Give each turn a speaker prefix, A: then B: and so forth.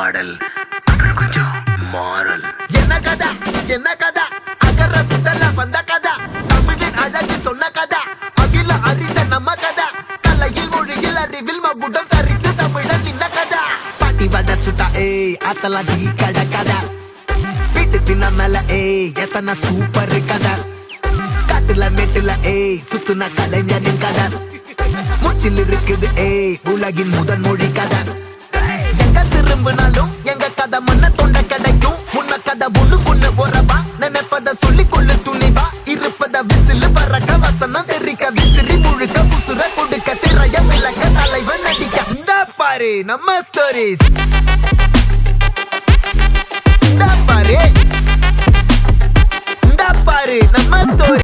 A: பாடல் அப்புறம் கொஞ்சம் மாறல்.
B: என்ன கதா அகர முதல வந்த கதா தமிழின் அழகு சொன்ன கதா அகில அறிந்த நம்ம கதா கலையில் மொழியில் அறிவில் மகுடம் தரித்து தமிழன் நின்ன கதா பாட்டி வட சுட்டா அத்தலாம் டீ கட கதா வீட்டு தின்ன மேல எத்தனை சூப்பர் கதா காட்டுல மேட்டுல சுத்துன கலைஞனின் கதா மூச்சில் இருக்குது உலகின் முதன் மொழி கதா எங்க திரும்பினாலும் எங்க கதை மண்ண தொண்ட கிடைக்கும் முன்ன கதை ஒண்ணு உறவா நினைப்பத சொல்லிக் கொள்ளு துணிவா இருப்பத விசிலு பறக்க வசனம் தெரிக்க விசிறி முழுக்க புசுர கொடுக்க திரைய விளக்க தலைவன் நடிக்க இந்த பாரு நம்ம ஸ்டோரிஸ் இந்த பாரு நம்ம ஸ்டோரி